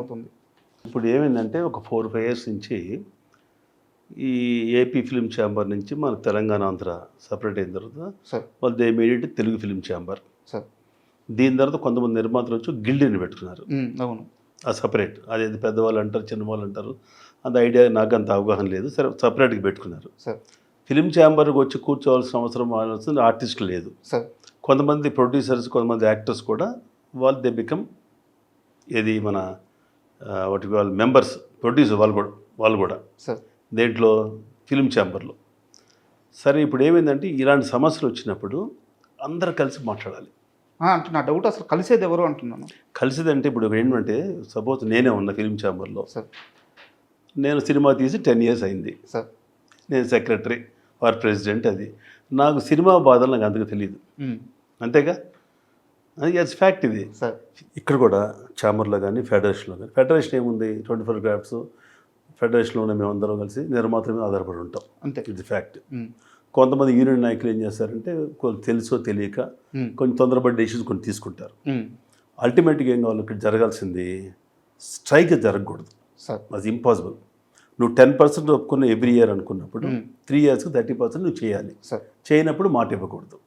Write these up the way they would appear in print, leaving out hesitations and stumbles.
ఏమవుతుంది? ఇప్పుడు ఏమైందంటే ఒక 4-5 ఇయర్స్ నుంచి ఈ ఏపీ ఫిల్మ్ ఛాంబర్ నుంచి మన తెలంగాణ ఆంధ్ర సపరేట్ అయిన తర్వాత సార్ వాళ్ళు they made it Telugu film chamber. Sir దీని తర్వాత కొంతమంది నిర్మాతలు వచ్చి గిల్డ్ని పెట్టుకున్నారు. అవును ఆ సపరేట్ అదేది పెద్దవాళ్ళు అంటారు, చిన్నవాళ్ళు అంటారు, అంత ఐడియా నాకు అంత అవగాహన లేదు. సరే సపరేట్గా పెట్టుకున్నారు. సార్ ఫిల్మ్ ఛాంబర్కి వచ్చి కూర్చోవాల్సిన అవసరం వస్తుంది ఆర్టిస్టులు లేదు. సార్ కొంతమంది ప్రొడ్యూసర్స్, కొంతమంది యాక్టర్స్ కూడా వాళ్ళు దే బికమ్ ఏది మన వాటి వాళ్ళ మెంబర్స్ ప్రొడ్యూసర్ వాళ్ళు కూడా సార్ దేంట్లో ఫిల్మ్ ఛాంబర్లో. సరే ఇప్పుడు ఏమైందంటే ఇలాంటి సమస్యలు వచ్చినప్పుడు అందరు కలిసి మాట్లాడాలి. అంటే నా డౌట్ అసలు కలిసేది ఎవరు అంటున్నాను. కలిసిదంటే ఇప్పుడు ఏంటంటే సపోజ్ నేనే ఉన్నా ఫిల్మ్ ఛాంబర్లో, సార్ నేను సినిమా తీసి 10 years అయింది, సార్ నేను సెక్రటరీ ఆర్ ప్రెసిడెంట్. అది నాకు సినిమా బాధలు నాకు అంతగా తెలియదు, అంతేగా, అది ఎస్ ఫ్యాక్ట్. ఇది సార్ ఇక్కడ కూడా ఛాంబర్లో కానీ ఫెడరేషన్లో కానీ, ఫెడరేషన్ ఏముంది 24 క్రాఫ్ట్స్, ఫెడరేషన్లోనే మేమందరం కలిసి నిర్మాతల మీద ఆధారపడి ఉంటాం, అంతే, ఇది ఫ్యాక్ట్. కొంతమంది యూనియన్ నాయకులు ఏం చేస్తారంటే కొంచెం తెలుసో తెలియక కొంచెం తొందరపడి డెసిషన్స్ కొన్ని తీసుకుంటారు. అల్టిమేట్గా ఏం కావాలి, ఇక్కడ జరగాల్సింది స్ట్రైక్ జరగకూడదు, సార్ అది ఇంపాసిబుల్. నువ్వు 10% ఒప్పుకున్న ఎవ్రీ ఇయర్ అనుకున్నప్పుడు 3 yearsకి 30% నువ్వు చేయాలి. సార్ చేయనప్పుడు మాట ఇవ్వకూడదు.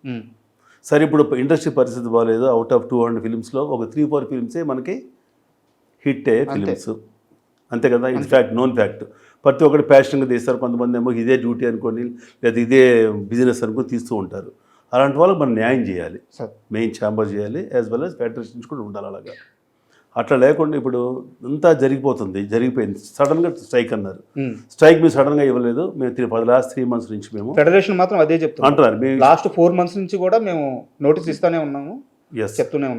సరే ఇప్పుడు ఇండస్ట్రీ పరిస్థితి బాగాలేదు, అవుట్ ఆఫ్ 200 ఫిలిమ్స్లో ఒక 3-4 ఫిలిమ్సే మనకి హిట్ అయ్యే ఫిలిమ్స్, అంతే కదా, ఇది ఫ్యాక్ట్, నోన్ ఫ్యాక్ట్. ప్రతి ఒక్కటి ప్యాషన్గా తీస్తారు, కొంతమంది ఏమో ఇదే డ్యూటీ అనుకొని లేదా ఇదే బిజినెస్ అనుకొని తీస్తూ ఉంటారు. అలాంటి వాళ్ళకి మనం న్యాయం చేయాలి, మెయిన్ ఛాంబర్ చేయాలి, యాజ్ వెల్ యాజ్ ఫెడరేషన్స్ కూడా ఉండాలి. అలాగా అట్లా లేకుండా ఇప్పుడు అంతా జరిగిపోయింది. సడన్గా స్ట్రైక్ అన్నారు, స్ట్రైక్ మీరు సడన్గా ఇవ్వలేదు, మేము లాస్ట్ 3 months నుంచి మేము ఫెడరేషన్ మాత్రం అదే చెప్తాం అంటున్నారు. లాస్ట్ 4 months నుంచి కూడా మేము నోటీస్ ఇస్తూనే ఉన్నాము, చెప్తూనే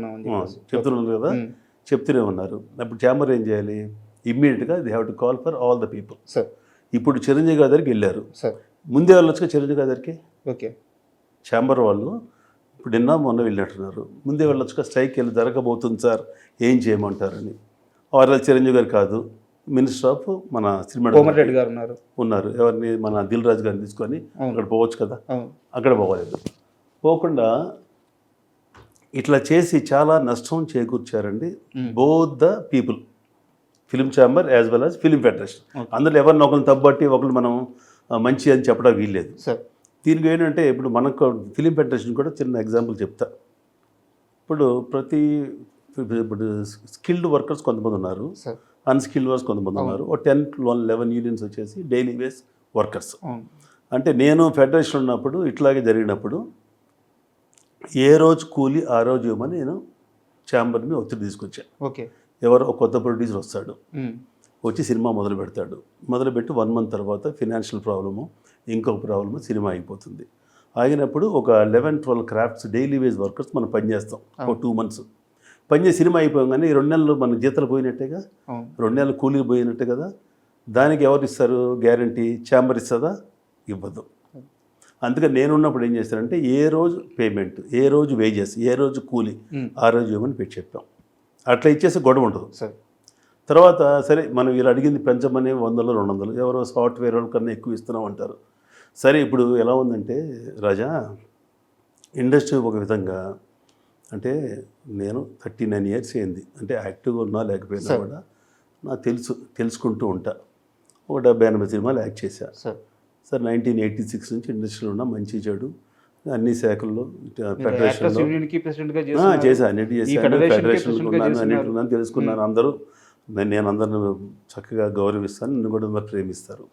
చెప్తున్నారు కదా, చెప్తూనే ఉన్నారు. అప్పుడు ఛాంబర్ ఏం చేయాలి, ఇమ్మీడియట్గా they have to call for all the people. Sir ఇప్పుడు చిరంజీవి గారి దగ్గరికి వెళ్ళారు, సార్ ముందే వెళ్ళొచ్చుగా చిరంజీవి గారి దగ్గరికి. ఓకే, ఛాంబర్ వాళ్ళు ఇప్పుడు మొన్న వెళ్ళినట్టున్నారు, ముందే వెళ్ళొచ్చుగా, స్ట్రైక్ వెళ్ళి జరగబోతుంది సార్, ఏం చేయమంటారని. వారు చిరంజీవి గారు కాదు, మినిస్టర్ ఆఫ్ మన సినిమా కోమటిరెడ్డి గారు ఉన్నారు, ఎవరిని మన దిల్ రాజు గారిని తీసుకొని అక్కడ పోవచ్చు కదా, అక్కడ పోలేదు. పోకుండా ఇట్లా చేసి చాలా నష్టం చేకూర్చారండి both the people, film chamber as well as film federation. అందులో ఎవరిని ఒకరిని తప్పబట్టి ఒకరు మనం మంచి అని చెప్పడం వీల్లేదు. దీనికి ఏంటంటే ఇప్పుడు మనకు ఫిలిం ఫెడరేషన్ కూడా చిన్న ఎగ్జాంపుల్ చెప్తా. ఇప్పుడు ఇప్పుడు స్కిల్డ్ వర్కర్స్ కొంతమంది ఉన్నారు, అన్స్కిల్డ్ వర్కర్స్ కొంతమంది ఉన్నారు, ఒక 10-11 యూనియన్స్ వచ్చేసి డైలీ వేస్ వర్కర్స్. అంటే నేను ఫెడరేషన్ ఉన్నప్పుడు ఇట్లాగే జరిగినప్పుడు ఏ రోజు కూలి ఆ రోజు ఇవ్వమని నేను ఛాంబర్ మీద ఒత్తిడి తీసుకొచ్చాను. ఓకే, ఎవరో ఒక కొత్త ప్రొడ్యూసర్ వస్తాడు, వచ్చి సినిమా మొదలు పెడతాడు, మొదలుపెట్టి 1 month తర్వాత ఫినాన్షియల్ ప్రాబ్లము, ఇంకొక ప్రాబ్లము, సినిమా అయిపోతుంది. ఆగినప్పుడు ఒక 11-12 క్రాఫ్ట్స్ డైలీ వేజ్ వర్కర్స్ మనం పనిచేస్తాం. ఒక 2 months పనిచేసి సినిమా అయిపోగానే 2 నెలలు మన జీతాలు పోయినట్టేగా, 2 నెలలు కూలీలు పోయినట్టే కదా. దానికి ఎవరు ఇస్తారు గ్యారంటీ, ఛాంబర్ ఇస్తుందా? ఇవ్వదు. అందుకని నేనున్నప్పుడు ఏం చేస్తానంటే ఏ రోజు పేమెంట్, ఏ రోజు వేజెస్, ఏ రోజు కూలీ ఆ రోజు ఇవ్వమని పెట్టి చెప్పాం. అట్లా ఇచ్చేసి గొడవ ఉండదు. తర్వాత సరే మనం వీళ్ళు అడిగింది పెంచమని 100-200, ఎవరో సాఫ్ట్వేర్ వాళ్ళ కన్నా ఎక్కువ ఇస్తున్నాం అంటారు. సరే ఇప్పుడు ఎలా ఉందంటే రాజా, ఇండస్ట్రీ ఒక విధంగా అంటే నేను 39 years అయింది, అంటే యాక్టివ్గా ఉన్నా లేకపోయినా కూడా నాకు తెలుసుకుంటూ ఉంటా. ఒక 70-80 సినిమాలు యాక్ట్ చేశా. సార్ 1986 నుంచి ఇండస్ట్రీలో ఉన్నా, మంచి చెడు అన్ని శాఖల్లో ఫెడరేషన్లో చేశాను, అన్నిటి చేశాను, ఫెడరేషన్లో ఉన్నాను, అన్నింటిలో తెలుసుకున్నాను. నేను అందరిని చక్కగా గౌరవిస్తాను, నన్ను కూడా అందరు ప్రేమిస్తారు.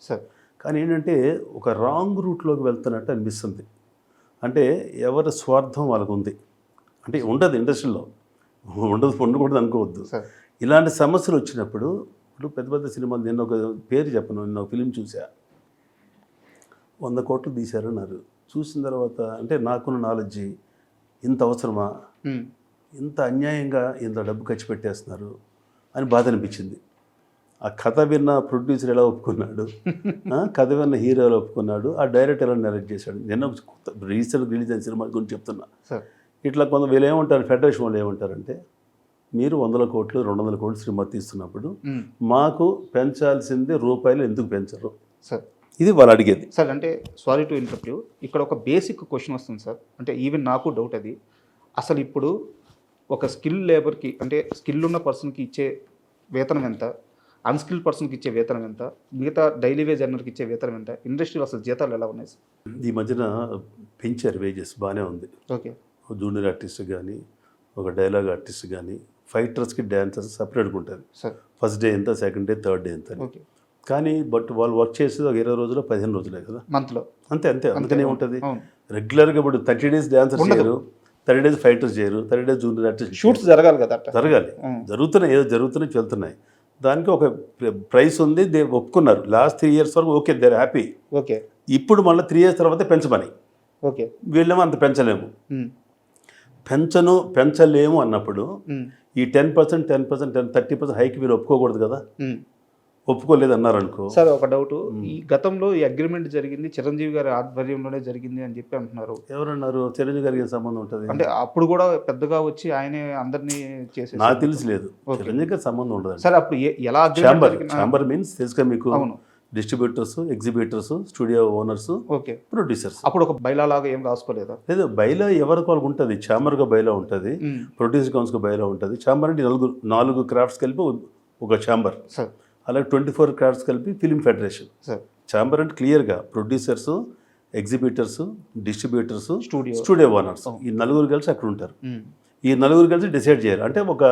కానీ ఏంటంటే ఒక రాంగ్ రూట్లోకి వెళ్తున్నట్టు అనిపిస్తుంది. అంటే ఎవరి స్వార్థం వాళ్ళకు ఉంది, అంటే ఉండదు ఇండస్ట్రీలో, ఉండకూడదు అనుకోవద్దు. ఇలాంటి సమస్యలు వచ్చినప్పుడు ఇప్పుడు పెద్ద పెద్ద సినిమాలు, నేను ఒక పేరు చెప్పను, నేను ఒక ఫిలిం చూసా, 100 కోట్లు తీశారన్నారు. చూసిన తర్వాత అంటే నాకున్న నాలెడ్జి, ఇంత అవసరమా, ఇంత అన్యాయంగా ఇంత డబ్బు ఖర్చు పెట్టేస్తున్నారు అని బాధ అనిపించింది. ఆ కథ విన్న ప్రొడ్యూసర్ ఎలా ఒప్పుకున్నాడు, కథ విన్న హీరో ఎలా ఒప్పుకున్నాడు, ఆ డైరెక్టర్ ఎలా నరేట్ చేశాడు. నేను రీసెంట్ రిలీజ్ అయిన సినిమా గురించి చెప్తున్నా. ఇట్లా వీళ్ళు ఏమంటారు, ఫెడరేషన్ వాళ్ళు ఏమంటారంటే, మీరు 100 కోట్లు 200 కోట్లు సినిమా తీస్తున్నప్పుడు మాకు పెంచాల్సిందే రూపాయలు ఎందుకు పెంచరు సార్? ఇది వాళ్ళు అడిగేది. సార్ అంటే సారీ టు ఇంటరప్ట్ యూ, ఇక్కడ ఒక బేసిక్ క్వశ్చన్ వస్తుంది సార్. అంటే ఈవెన్ నాకు డౌట్ అది, అసలు ఇప్పుడు ఒక స్కిల్ లేబర్కి అంటే స్కిల్ ఉన్న పర్సన్కి ఇచ్చే వేతనం ఎంత, అన్స్కిల్డ్ పర్సన్కి ఇచ్చే వేతనం ఎంత, మిగతా డైలీ వేజ్ ఎర్నర్కి ఇచ్చే వేతనం ఎంత, ఇండస్ట్రీలో అసలు జీతాలు ఎలా ఉన్నాయి సార్? ఈ మధ్యన పెంచారు వేజెస్, బాగానే ఉంది. ఓకే. జూనియర్ ఆర్టిస్ట్ కానీ, ఒక డైలాగ్ ఆర్టిస్ట్ కానీ, ఫైటర్స్కి డ్యాన్సర్స్ సపరేట్గా ఉంటుంది. సార్ ఫస్ట్ డే ఎంత, సెకండ్ డే, థర్డ్ డే ఎంత అని. ఓకే. కానీ బట్ వాళ్ళు వర్క్ చేసేది ఒక 20 రోజులు 15 రోజులే కదా, మంత్లో. అంతే అంతే. అందుకనే ఉంటుంది అవును. రెగ్యులర్గా. ఇప్పుడు 30 days డాన్సర్స్ చేయరు, 30 days ఫైటర్స్ చేయరు, 30 days జూనియర్ ఆర్టిస్ట్ షూట్స్ జరగాలి కదా అట్లా. జరగాలి. జరుగుతున్నాయి, ఏదో జరుగుతున్నాయి, వెళ్తున్నాయి. దానికి ఒక ప్రైస్ ఉంది, ఒప్పుకున్నారు. లాస్ట్ 3 years వరకు ఓకే, దేర్ హ్యాపీ. ఓకే. ఇప్పుడు మళ్ళీ 3 years తర్వాత పెంచమని. ఓకే. వీళ్ళేమో అంత పెంచలేము. పెంచలేము అన్నప్పుడు ఈ 10%, 30% హైక్ మీరు ఒప్పుకోకూడదు కదా. ఒప్పుకోలేదు అన్నారు అనుకో. సార్ ఒక డౌట్, ఈ గతంలో ఈ అగ్రిమెంట్ జరిగింది చిరంజీవి గారి ఆధ్వర్యంలోనే జరిగింది అని చెప్పి అంటున్నారు. ఎవరన్నారు? చిరంజీవి గారికి ఏం సంబంధం ఉంటుంది? అంటే అప్పుడు కూడా పెద్దగా వచ్చి ఆయనే అందరినీ చేసేసి. నాకు తెలిసి లేదు, చిరంజీవి గారికి సంబంధం ఉండదు. సార్ అప్పుడు ఎలా ఛాంబర్ మీన్స్ తెలుసుగా మీకు? అవును. Distributors, exhibitors, studio owners, okay, producers. అప్పుడు ఒక బైలా లాగా ఏం రాసుకోలేదా? లేదు, బైలా ఎవరికి వాళ్ళకి ఉంటుంది. ఛాంబర్గా బైలా ఉంటుంది, ప్రొడ్యూసర్ కౌన్సిల్గా బైలా ఉంటుంది. ఛాంబర్ అంటే 4 క్రాఫ్ట్స్ కలిపి ఒక ఛాంబర్. సార్ అలాగే 24 క్రాఫ్ట్స్ కలిపి ఫిలిం ఫెడరేషన్. సార్ ఛాంబర్ అంటే క్లియర్గా producers, exhibitors, distributors, studio owners, ఈ 4 కలిసి అక్కడ ఉంటారు. ఈ 4 కలిసి డిసైడ్ చేయాలి. అంటే ఒక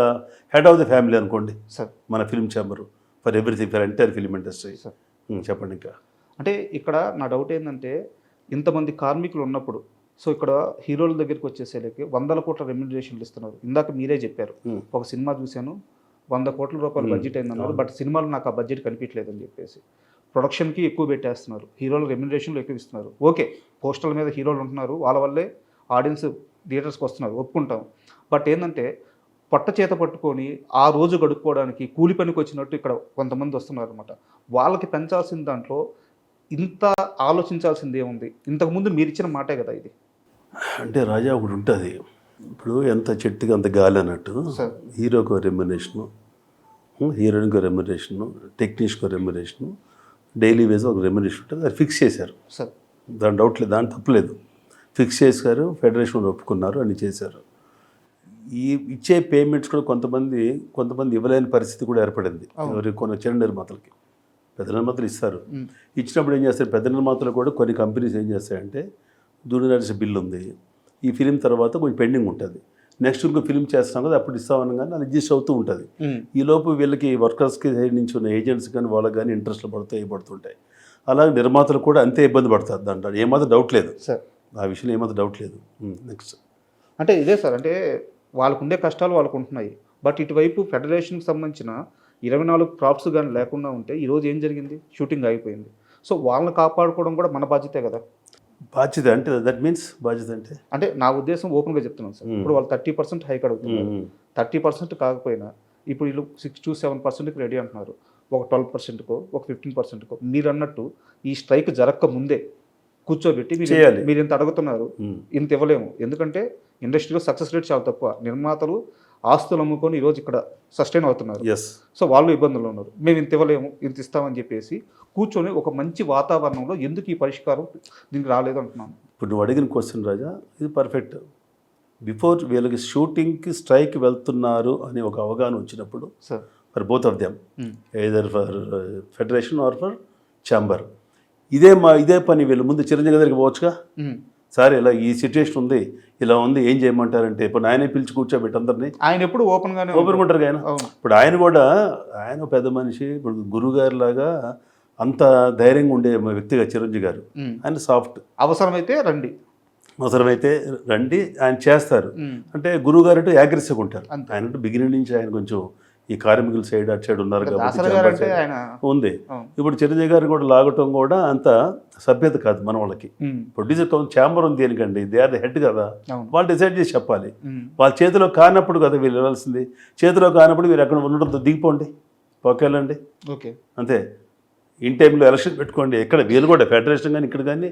హెడ్ ఆఫ్ ది ఫ్యామిలీ అనుకోండి సార్ మన film chamber, for everything, for entire film industry. Sir చెప్పండి ఇంకా. అంటే ఇక్కడ నా డౌట్ ఏంటంటే, ఇంతమంది కార్మికులు ఉన్నప్పుడు సో ఇక్కడ హీరోల దగ్గరికి వచ్చేసేలకి 100 కోట్ల రెమ్యునరేషన్లు ఇస్తున్నారు. ఇందాక మీరే చెప్పారు, ఒక సినిమా చూశాను 100 కోట్ల రూపాయలు బడ్జెట్ అయిందన్నారు, బట్ సినిమాలో నాకు ఆ బడ్జెట్ కనిపించలేదు అని చెప్పేసి ప్రొడక్షన్కి ఎక్కువ పెట్టేస్తున్నారు, హీరోల రెమ్యునరేషన్లు ఎక్కువ ఇస్తున్నారు. ఓకే, పోస్టర్ల మీద హీరోలు ఉంటున్నారు, వాళ్ళ వల్లే ఆడియన్స్ థియేటర్స్కి వస్తున్నారు, ఒప్పుకుంటాం. బట్ ఏంటంటే పొట్ట చేత పట్టుకొని ఆ రోజు గడుపుకోవడానికి కూలి పనికి వచ్చినట్టు ఇక్కడ కొంతమంది వస్తున్నారు అనమాట. వాళ్ళకి పెంచాల్సిన దాంట్లో ఇంత ఆలోచించాల్సింది ఏముంది? ఇంతకుముందు మీరు ఇచ్చిన మాటే కదా ఇది. అంటే రాజా ఒకటి ఉంటుంది, ఇప్పుడు ఎంత చెట్టుకి అంత గాలి అన్నట్టు. హీరోకి రెమ్యునరేషను, హీరోయిన్కి రెమ్యునరేషను, టెక్నీషియన్కి రెమ్యునరేషను, డైలీ వేజ్ ఒక రెమ్యునరేషన్ ఉంటుంది. అది ఫిక్స్ చేశారు సార్, దాని డౌట్ లేదు, దాని తప్పలేదు. ఫిక్స్ చేశారు, ఫెడరేషన్ ఒప్పుకున్నారు, అన్ని చేశారు. ఈ ఇచ్చే పేమెంట్స్ కూడా కొంతమంది ఇవ్వలేని పరిస్థితి కూడా ఏర్పడింది. కొన్ని చిన్న నిర్మాతలకి పెద్ద నిర్మాతలు ఇస్తారు. ఇచ్చినప్పుడు ఏం చేస్తారు, పెద్ద నిర్మాతలు కూడా కొన్ని కంపెనీస్ ఏం చేస్తాయంటే, జూనియర్ ఆర్టిస్ట్ బిల్ ఉంది, ఈ ఫిలిం తర్వాత కొంచెం పెండింగ్ ఉంటుంది, నెక్స్ట్ ఇంకో ఫిలిం చేస్తాం కదా అప్పుడు ఇస్తామని కానీ అది అడ్జస్ట్ అవుతూ ఉంటుంది. ఈలోపు వీళ్ళకి వర్కర్స్కి సైడ్ నుంచి ఉన్న ఏజెంట్స్ కానీ వాళ్ళకి కానీ ఇంట్రెస్ట్లు పడుతుంటాయి. అలాగే నిర్మాతలు కూడా అంతే ఇబ్బంది పడతారు. దాంట్లో ఏమాత్రం డౌట్ లేదు సార్, ఆ విషయంలో ఏమాత్రం డౌట్ లేదు. నెక్స్ట్ అంటే ఇదే సార్, అంటే వాళ్ళకు ఉండే కష్టాలు వాళ్ళకు ఉంటున్నాయి. బట్ ఇటువైపు ఫెడరేషన్కి సంబంధించిన 24 క్రాప్స్ కానీ లేకుండా ఉంటే ఈరోజు ఏం జరిగింది, షూటింగ్ అయిపోయింది. సో వాళ్ళని కాపాడుకోవడం కూడా మన బాధ్యతే కదా. బాధ్యత అంటే దట్ మీన్స్ బాధ్యత అంటే నా ఉద్దేశం ఓపెన్గా చెప్తున్నాను సార్. ఇప్పుడు వాళ్ళు 30% హైక్ అడుగుతున్నారు, 30% కాకపోయినా ఇప్పుడు వీళ్ళు 6 to 7%కి రెడీ అంటున్నారు. ఒక 12%కో ఒక 15%కో మీరు అన్నట్టు ఈ స్ట్రైక్ జరగక ముందే కూర్చోబెట్టి మీరు ఇంత అడుగుతున్నారు, ఇంత ఇవ్వలేము, ఎందుకంటే ఇండస్ట్రీలో సక్సెస్ రేట్ చాలా తక్కువ. నిర్మాతలు ఆస్తులు అమ్ముకొని ఈరోజు ఇక్కడ సస్టైన్ అవుతున్నారు. సో వాళ్ళు ఇబ్బందుల్లో ఉన్నారు, మేము ఇంత ఇవ్వలేము, ఇంత ఇస్తామని చెప్పేసి కూర్చొని ఒక మంచి వాతావరణంలో ఎందుకు ఈ పరిష్కారం దీనికి రాలేదు అంటున్నాను. ఇప్పుడు నువ్వు అడిగిన క్వశ్చన్ రాజా, ఇది పర్ఫెక్ట్. బిఫోర్ వీళ్ళకి షూటింగ్కి స్ట్రైక్ వెళ్తున్నారు అనే ఒక అవగాహన వచ్చినప్పుడు for both of them, either for federation or for chamber, ఇదే పని వీళ్ళు ముందు చిరంజీవి దగ్గరికి పోవచ్చుగా, సార్ ఇలా ఈ సిచ్యువేషన్ ఉంది, ఇలా ఉంది, ఏం చేయమంటారంటే ఇప్పుడు ఆయనే పిలిచి కూర్చోబెట్టి అందరినీ. ఆయన ఎప్పుడు ఓపెన్గా ఉంటారు ఆయన. ఇప్పుడు ఆయన పెద్ద మనిషి, ఇప్పుడు గురుగారి లాగా అంత ధైర్యంగా ఉండే వ్యక్తిగా చిరంజీవి గారు. ఆయన సాఫ్ట్, అవసరమైతే రండి ఆయన చేస్తారు. అంటే గురువుగారు అంటే అగ్రెసివ్గా ఉంటారు. ఆయన అంటే బిగినింగ్ నుంచి ఆయన కొంచెం ఈ కార్మికుల సైడ్ అటు సైడ్ ఉన్నారు కాబట్టి ఉంది. ఇప్పుడు చిరంజీవి గారు కూడా లాగటం కూడా అంత సభ్యత కాదు మన వాళ్ళకి. ప్రొడ్యూసర్ ఛాంబర్ ఉంది దేనికండి, దే ఆర్ ద హెడ్ కదా, వాళ్ళు డిసైడ్ చేసి చెప్పాలి. వాళ్ళ చేతిలో కానప్పుడు కదా వీళ్ళు వెళ్ళాల్సింది. చేతిలో కానప్పుడు మీరు ఎక్కడ ఉండడంతో దిగిపోండి, ఓకేలండి, ఓకే అంతే. ఇన్ టైంలో ఎలక్షన్ పెట్టుకోండి, ఎక్కడ వీళ్ళు కూడా ఫెడరేషన్ కానీ ఇక్కడ కానీ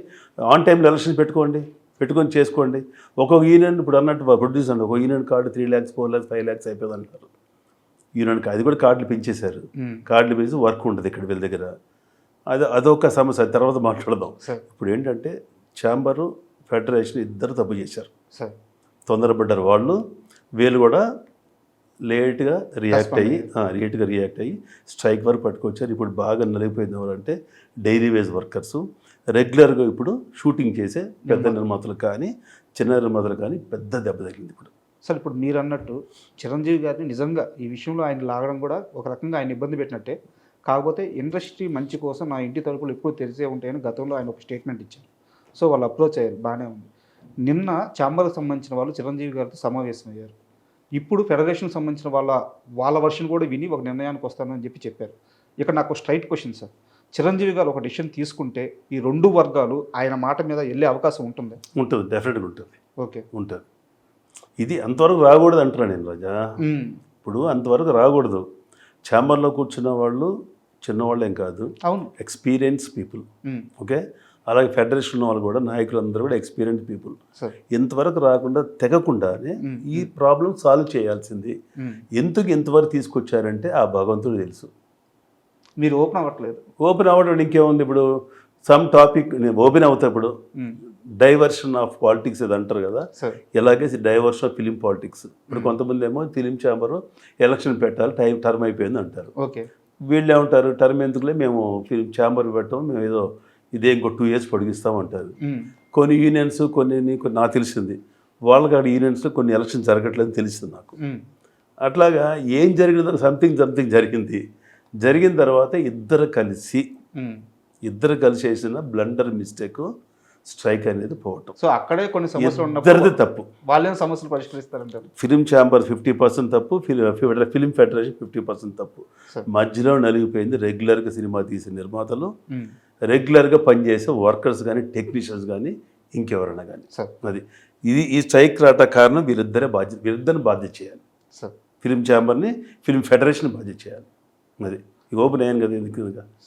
ఆన్ టైంలో ఎలక్షన్ పెట్టుకొని చేసుకోండి. ఒక్కొక్క యూనియన్ ఇప్పుడు అన్నట్టు ప్రొడ్యూసర్ అండి, ఒక union card 3 lakhs 4 lakhs 5 lakhs అయిపోయింది అంటారు. యూనియన్కి అది కూడా కార్డులు పెంచేశారు. కార్డులు పెంచి వర్క్ ఉండదు ఇక్కడ వీళ్ళ దగ్గర. అదొక సమస్య, తర్వాత మాట్లాడదాం. ఇప్పుడు ఏంటంటే ఛాంబరు ఫెడరేషన్ ఇద్దరు తప్పు చేశారు, తొందరపడ్డారు వాళ్ళు. వీళ్ళు కూడా లేట్గా రియాక్ట్ అయ్యి స్ట్రైక్ వరకు పట్టుకొచ్చారు. ఇప్పుడు బాగా నలిగిపోయింది ఎవరంటే డైలీ వేజ్ వర్కర్సు. రెగ్యులర్గా ఇప్పుడు షూటింగ్ చేసే పెద్ద నిర్మాతలు కానీ చిన్న నిర్మాతలు కానీ పెద్ద దెబ్బ తగిలింది ఇప్పుడు. సార్ ఇప్పుడు మీరు అన్నట్టు చిరంజీవి గారిని నిజంగా ఈ విషయంలో ఆయన లాగడం కూడా ఒక రకంగా ఆయన ఇబ్బంది పెట్టినట్టే. కాకపోతే ఇండస్ట్రీ మంచి కోసం నా ఇంటి తలుపులు ఎప్పుడు తెరిచే ఉంటాయని గతంలో ఆయన ఒక స్టేట్మెంట్ ఇచ్చారు. సో వాళ్ళు అప్రోచ్ అయ్యారు, బాగానే ఉంది. నిన్న ఛాంబర్కి సంబంధించిన వాళ్ళు చిరంజీవి గారితో సమావేశం అయ్యారు. ఇప్పుడు ఫెడరేషన్కి సంబంధించిన వాళ్ళ వర్షన్ కూడా విని ఒక నిర్ణయానికి వస్తానని చెప్పారు. ఇక్కడ నాకు స్ట్రైట్ క్వశ్చన్ సార్, చిరంజీవి గారు ఒక డిసిషన్ తీసుకుంటే ఈ రెండు వర్గాలు ఆయన మాట మీద వెళ్ళే అవకాశం ఉంటుంది? ఉంటుంది, డెఫినెట్గా ఉంటుంది. ఓకే, ఉంటుంది. ఇది అంతవరకు రాకూడదు అంటున్నాను నేను రాజా. ఇప్పుడు అంతవరకు రాకూడదు. ఛాంబర్లో కూర్చున్న వాళ్ళు చిన్నవాళ్ళేం కాదు, అవును, ఎక్స్పీరియన్స్ పీపుల్. ఓకే, అలాగే ఫెడరేషన్ ఉన్న వాళ్ళు కూడా నాయకులందరూ కూడా ఎక్స్పీరియన్స్ పీపుల్. ఇంతవరకు రాకుండా తెగకుండానే ఈ ప్రాబ్లం సాల్వ్ చేయాల్సింది. ఎందుకు ఇంతవరకు తీసుకొచ్చారంటే ఆ భగవంతుడు తెలుసు. మీరు ఓపెన్ అవ్వట్లేదు. ఓపెన్ అవ్వడం ఇంకేముంది, ఇప్పుడు సమ్ టాపిక్ నేను ఓపెన్ అవుతా. ఇప్పుడు డైవర్షన్ ఆఫ్ పాలిటిక్స్ ఇది అంటారు కదా, ఎలాగే డైవర్షన్ ఆఫ్ ఫిలిం పాలిటిక్స్. ఇప్పుడు కొంతమంది ఏమో ఫిలిం ఛాంబర్ ఎలక్షన్ పెట్టాలి, టర్మ్ అయిపోయింది అంటారు. ఓకే, వీళ్ళు ఏమంటారు, టర్మ్ ఎందుకులే, మేము ఫిలిం ఛాంబర్ పెట్టాము, మేము ఏదో ఇదే ఇంకో 2 years పొడిగిస్తామంటారు. కొన్ని యూనియన్స్ కొన్ని నాకు తెలిసింది, వాళ్ళకి అక్కడ యూనియన్స్లో కొన్ని ఎలక్షన్ జరగట్లేదని తెలిసింది నాకు. అట్లాగా ఏం జరిగిందో సంథింగ్ జరిగింది. జరిగిన తర్వాత ఇద్దరు కలిసి వేసిన బ్లండర్ మిస్టేక్ స్ట్రైక్ అనేది పోవటం. సో అక్కడే కొన్ని సమస్యలు ఉన్నప్పుడు తప్పు. వాళ్ళేం సమస్యలు పరిష్కరిస్తారంటారు? ఫిలిం ఛాంబర్ 50% తప్పు, ఫిలిం ఫెడరేషన్ 50% తప్పు. మధ్యలో నలిగిపోయింది రెగ్యులర్గా సినిమా తీసే నిర్మాతలు, రెగ్యులర్గా పనిచేసే వర్కర్స్ కానీ టెక్నీషియన్స్ కానీ ఇంకెవరైనా కానీ. అది ఈ స్ట్రైక్ రావట కారణం వీరిద్దరిని బాధ్యత చేయాలి. ఫిలిం ఛాంబర్ని, ఫిలిం ఫెడరేషన్ బాధ్యత చేయాలి. అది ఓపెన్ అయ్యాను కదా ఎందుకు,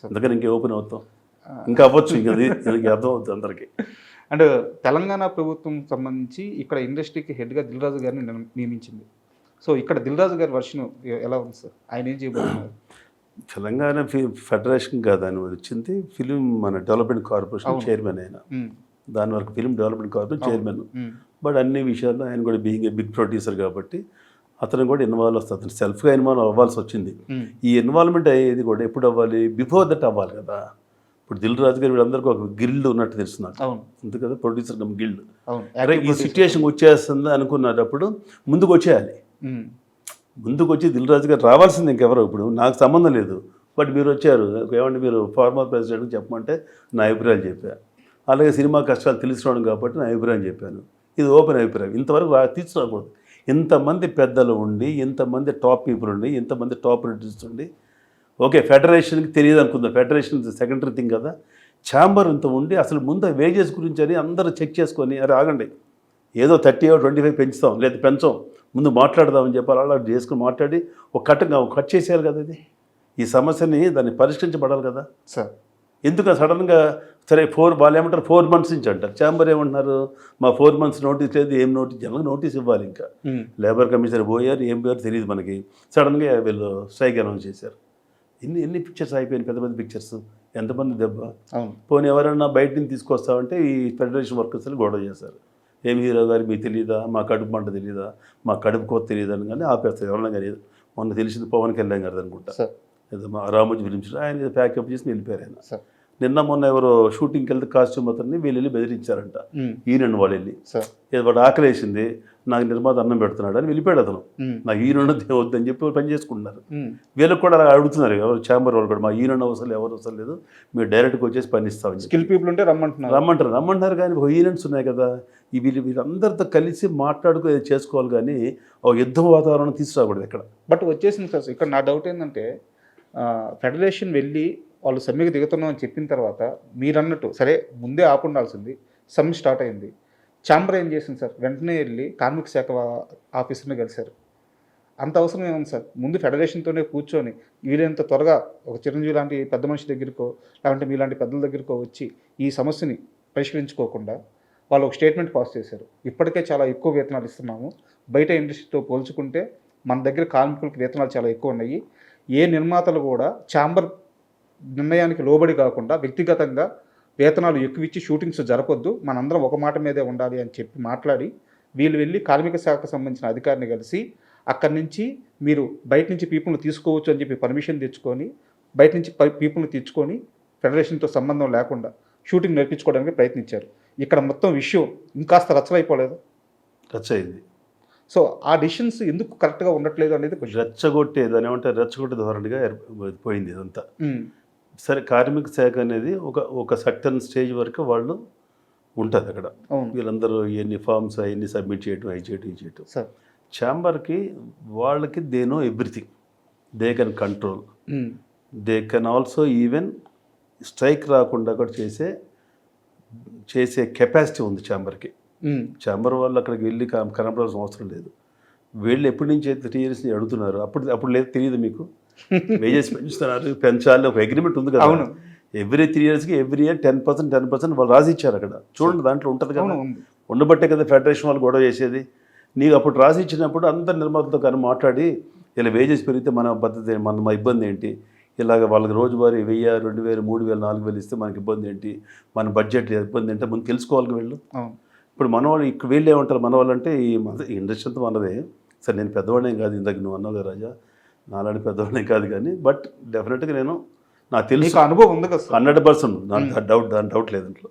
అందుకని ఇంకే ఓపెన్ అవుతాం, ఇంకా అవ్వచ్చు. ఇంకా అర్థం అవుతుంది అందరికీ. అండ్ తెలంగాణ ప్రభుత్వం సంబంధించి ఇక్కడ ఇండస్ట్రీకి హెడ్గా దిల్ రాజు గారిని నియమించింది. సో ఇక్కడ దిల్ రాజు గారి వర్షన్ ఎలా ఉంది సార్? ఆయన ఏం చేయబోతున్నారు? తెలంగాణ ఫెడరేషన్ కాదు ఆయన వచ్చింది, ఫిలిం మన డెవలప్మెంట్ కార్పొరేషన్ చైర్మన్ ఆయన. దాని వరకు film development corporation chairman. But అన్ని విషయాల్లో ఆయన కూడా బీయింగ్ ఏ బిగ్ ప్రొడ్యూసర్ కాబట్టి అతను కూడా ఇన్వాల్వ్ వస్తుంది. అతను సెల్ఫ్గా ఇన్వాల్వ్ అవ్వాల్సి వచ్చింది. ఈ ఇన్వాల్వ్మెంట్ అయ్యేది కూడా ఎప్పుడు అవ్వాలి, బిఫోర్ దట్ అవ్వాలి కదా. ఇప్పుడు దిల్ రాజు గారు వీళ్ళందరికీ ఒక గిల్డ్ ఉన్నట్టు తెలుసు నాకు, అంతే కదా, ప్రొడ్యూసర్ గిల్డ్. ఈ సిచ్యుయేషన్ వచ్చేస్తుంది అనుకున్నప్పుడు ముందుకు వచ్చేయాలి. ముందుకు వచ్చి దిల్ రాజు గారు రావాల్సింది ఇంకెవరో. ఇప్పుడు నాకు సంబంధం లేదు, బట్ మీరు వచ్చారు, ఏమంటే మీరు ఫార్మర్ ప్రెసిడెంట్కి చెప్పమంటే నా అభిప్రాయాలు చెప్పాను. అలాగే సినిమా కష్టాలు తెలుసుకోవడం కాబట్టి నా అభిప్రాయం చెప్పాను. ఇది ఓపెన్ అభిప్రాయం. ఇంతవరకు తీసుకురాకూడదు. ఇంతమంది పెద్దలు ఉండి, ఇంతమంది టాప్ పీపుల్ ఉండి, ఇంతమంది టాప్ ప్రొడ్యూసర్స్ ఉండి, ఓకే ఫెడరేషన్కి తెలియదు అనుకుందాం, ఫెడరేషన్ సెకండరీ థింగ్ కదా. ఛాంబర్ ఇంత ఉండి అసలు ముందు వేజెస్ గురించి అని అందరూ చెక్ చేసుకొని, అరే ఆగండి, ఏదో 30 or 25 పెంచుతాం లేదా పెంచాం, ముందు మాట్లాడదామని చెప్పాలి. అలా చేసుకుని మాట్లాడి ఒక కట్ చేసేయాలి కదా. ఇది ఈ సమస్యని దాన్ని పరిష్కరించబడాలి కదా సార్. ఎందుకు సడన్గా సరే వాళ్ళు ఏమంటారు 4 months నుంచి అంటారు. ఛాంబర్ ఏమంటున్నారు, మా 4 months నోటీస్ లేదు, ఏం నోటీస్, జనరల్గా నోటీస్ ఇవ్వాలి. ఇంకా లేబర్ కమిషనర్ పోయారు, ఏం పోయారు తెలియదు మనకి. సడన్గా వీళ్ళు స్ట్రైక్ అనౌన్స్ చేశారు. ఎన్ని పిక్చర్స్ అయిపోయినాయి, పెద్ద పెద్ద పిక్చర్స్, ఎంతమంది దెబ్బ. పోనీ ఎవరైనా బయట నుంచి తీసుకొస్తామంటే ఈ ఫెడరేషన్ వర్కర్స్ గొడవ చేశారు. ఏం హీరో గారు మీకు తెలియదా, మా కడుపు మంట తెలియదా, మా కడుపు కోత తెలియదు అని కానీ ఆపేస్తారు. ఎవరైనా కానీ మొన్న తెలిసింది పవన్ కళ్యాణ్ గారు అనుకుంటా, ఏదో మా రామోజీ ఫిలిమ్స్ ఆయన ప్యాకప్ చేసి వెళ్ళిపోయారు ఆయన. నిన్న మొన్న ఎవరో షూటింగ్కి వెళ్తే కాస్ట్యూమ్ అతన్ని వీళ్ళు వెళ్ళి బెదిరించారంట. ఈయనండి వాళ్ళు వెళ్ళి, ఏదో వాడు ఆకలేసింది, నాకు నిర్మాత అన్నం పెడుతున్నాడు అని వెళ్ళిపోయాడు అతను. నాకు ఈయన వద్దని చెప్పి పని చేసుకుంటున్నారు. వీళ్ళకి కూడా అలా అడుగుతున్నారు ఎవరు ఛాంబర్ వాళ్ళు కూడా, మా ఈయన అవసరం ఎవరు అవసరం లేదు, మీరు డైరెక్ట్గా వచ్చేసి పని ఇస్తామని. స్కిల్ పీపుల్ ఉంటే రమ్మంటారు కానీ ఈవెంట్స్ ఉన్నాయి కదా, వీళ్ళందరితో కలిసి మాట్లాడుకో చేసుకోవాలి కానీ ఒక యుద్ధ వాతావరణం తీసుకురాకూడదు ఇక్కడ. బట్ వచ్చేసింది సార్. ఇక్కడ నా డౌట్ ఏంటంటే ఫెడరేషన్ వెళ్ళి వాళ్ళు సమ్మెకి దిగుతున్నాం అని చెప్పిన తర్వాత మీరు అన్నట్టు సరే ముందే ఆపుండాల్సింది, సమ్మె స్టార్ట్ అయింది. ఛాంబర్ ఏం చేసింది సార్, వెంటనే వెళ్ళి కార్మిక శాఖ ఆఫీసర్ని కలిశారు. అంత అవసరం ఏముంది సార్? ముందు ఫెడరేషన్తోనే కూర్చొని వీలైనంత త్వరగా ఒక చిరంజీవి లాంటి పెద్ద మనిషి దగ్గరకో లేదంటే మీలాంటి పెద్దల దగ్గరకో వచ్చి ఈ సమస్యని పరిష్కరించుకోకుండా వాళ్ళు ఒక స్టేట్మెంట్ పాస్ చేశారు. ఇప్పటికే చాలా ఎక్కువ వేతనాలు ఇస్తున్నాము, బయట ఇండస్ట్రీతో పోల్చుకుంటే మన దగ్గర కార్మికులకు వేతనాలు చాలా ఎక్కువ ఉన్నాయి, ఏ నిర్మాతలు కూడా ఛాంబర్ నిర్ణయానికి లోబడి కాకుండా వ్యక్తిగతంగా వేతనాలు ఎక్కువ ఇచ్చి షూటింగ్స్ జరపొద్దు, మనందరం ఒక మాట మీదే ఉండాలి అని చెప్పి మాట్లాడి వీళ్ళు వెళ్ళి కార్మిక శాఖకు సంబంధించిన అధికారిని కలిసి అక్కడి నుంచి మీరు బయట నుంచి పీపుల్ని తీసుకోవచ్చు అని చెప్పి పర్మిషన్ తెచ్చుకొని బయట నుంచి పీపుల్ని తెచ్చుకొని ఫెడరేషన్తో సంబంధం లేకుండా షూటింగ్ నేర్పించుకోవడానికి ప్రయత్నించారు. ఇక్కడ మొత్తం విషయం ఇంకాస్త రచ్చలైపోలేదు. రచ్చయింది. సో ఆ డిసిషన్స్ ఎందుకు కరెక్ట్గా ఉండట్లేదు అనేది దాని ఏమంటే రెచ్చగొట్టే ధోరణిగా పోయింది ఇదంతా. సరే, కార్మిక శాఖ అనేది ఒక సర్టన్ స్టేజ్ వరకు వాళ్ళు ఉంటుంది అక్కడ. వీళ్ళందరూ ఎన్ని ఫార్మ్స్ అవన్నీ సబ్మిట్ చేయడం, అవి చేయడం, ఇది చేయడం. ఛాంబర్కి వాళ్ళకి they know everything, they can control, they can also even strike రాకుండా కూడా చేసే కెపాసిటీ ఉంది ఛాంబర్కి. ఛాంబర్ వాళ్ళు అక్కడికి వెళ్ళి కనపడాల్సిన అవసరం లేదు. వీళ్ళు ఎప్పటి నుంచి అయితే 3 years అడుగుతున్నారు, అప్పుడు లేదు తెలియదు మీకు. వేజెస్ పెంచాలి, ఒక అగ్రిమెంట్ ఉంది కదా. ఎవ్రీ 3 yearsకి ఎవ్రీ ఇయర్ 10% వాళ్ళు రాసి ఇచ్చారు అక్కడ. చూడండి, దాంట్లో ఉంటుంది కదా. ఉండబట్టే కదా ఫెడరేషన్ వాళ్ళు గొడవ చేసేది. నీకు అప్పుడు రాసి ఇచ్చినప్పుడు అందరు నిర్మాతలతో కానీ మాట్లాడి, ఇలా వేజెస్ పెరిగితే మన పద్ధతి, మా ఇబ్బంది ఏంటి, ఇలాగ వాళ్ళకి రోజువారీ 1000, 2000, 3000, 4000 ఇస్తే మనకి ఇబ్బంది ఏంటి, మన బడ్జెట్ ఇబ్బంది ఏంటో ముందు తెలుసుకోవాలి వీళ్ళు. ఇప్పుడు మన వాళ్ళు ఇక్కడ వీళ్ళు ఏమంటారు, మన వాళ్ళు అంటే ఈ ఇండస్ట్రీ అంతా మనదే. సరే, నేను పెద్దవాడిని కాదు, ఇందాక నువ్వు అన్నావు కదా రాజా, నాలాంటి పెద్దవాడిని కాదు, కానీ బట్ డెఫినెట్గా నాకు తెలుసు, అనుభవం ఉంది కదా 100%. దాని డౌట్ లేదు ఇంట్లో.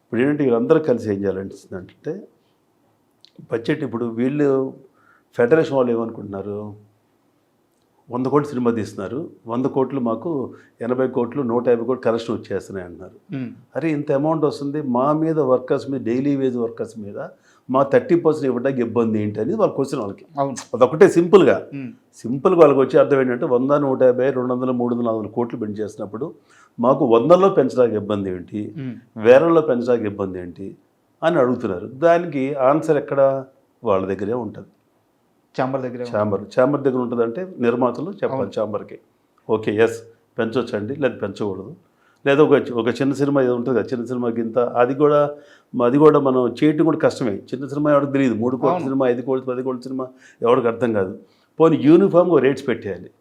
ఇప్పుడు ఏంటంటే వీళ్ళందరూ కలిసి ఏం చేయాలంటే బడ్జెట్, ఇప్పుడు వీళ్ళు ఫెడరేషన్ వాళ్ళు ఏమనుకుంటున్నారు, 100 కోట్లు సినిమా తీస్తున్నారు, 100 కోట్లు మాకు 80 కోట్లు 150 కోట్లు కలెక్షన్ వచ్చేస్తున్నాయి అంటున్నారు. అరే, ఇంత అమౌంట్ వస్తుంది, మా మీద వర్కర్స్ మీద, డైలీ వేజ్ వర్కర్స్ మీద మా 30% ఇవ్వడానికి ఇబ్బంది ఏంటి అనేది వాళ్ళ క్వశ్చన్ వాళ్ళకి. అదొకటే సింపుల్గా వాళ్ళకి వచ్చి అర్థం ఏంటంటే 100, 150, 200, 300, 400 కోట్లు బెండ్ చేసినప్పుడు మాకు 100లో పెంచడానికి ఇబ్బంది ఏంటి, వేలల్లో పెంచడానికి ఇబ్బంది ఏంటి అని అడుగుతున్నారు. దానికి ఆన్సర్ ఎక్కడ, వాళ్ళ దగ్గరే ఉంటుంది. ఛాంబర్ దగ్గర ఉంటుందంటే నిర్మాతలు చెప్పాలి ఛాంబర్కి, ఓకే ఎస్ పెంచవచ్చండి, లేదా పెంచకూడదు, లేదా ఒక చిన్న సినిమా ఏదో ఉంటుంది కదా, చిన్న సినిమాకి ఇంత, అది కూడా మనం చేయటం కూడా కష్టమే. చిన్న సినిమా ఎవరికి తెలియదు, 3 కోట్ల సినిమా, 5 కోట్లు, 10 కోట్ల సినిమా ఎవరికి అర్థం కాదు. పోనీ యూనిఫామ్గా రేట్స్ పెట్టేయాలి.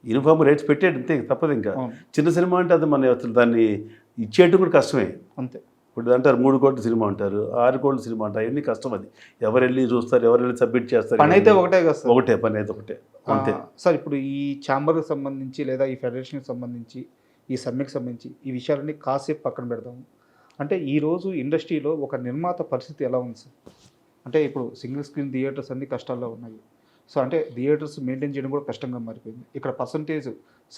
యూనిఫామ్ రేట్స్ పెట్టేది అంతే, తప్పదు. ఇంకా చిన్న సినిమా అంటే అది మన అసలు దాన్ని ఇచ్చేయటం కూడా కష్టమే. అంతే. ఇప్పుడు అంటారు 3 కోట్ల సినిమా అంటారు, 6 కోట్ల సినిమా అంటారు, అవన్నీ కష్టం. అది ఎవరు వెళ్ళి చూస్తారు, ఎవరు వెళ్ళి సబ్మిట్ చేస్తారు, పని అయితే ఒకటే కదా సార్. పని అయితే ఒకటే, అంతే సార్. ఇప్పుడు ఈ ఛాంబర్కి సంబంధించి లేదా ఈ ఫెడరేషన్కి సంబంధించి, ఈ సమ్మెకి సంబంధించి ఈ విషయాలన్నీ కాసేపు పక్కన పెడదాము. అంటే ఈరోజు ఇండస్ట్రీలో ఒక నిర్మాత పరిస్థితి ఎలా ఉంది సార్? అంటే ఇప్పుడు సింగిల్ స్క్రీన్ థియేటర్స్ అన్ని కష్టాల్లో ఉన్నాయి. సో అంటే థియేటర్స్ మెయింటైన్ చేయడం కూడా కష్టంగా మారిపోయింది. ఇక్కడ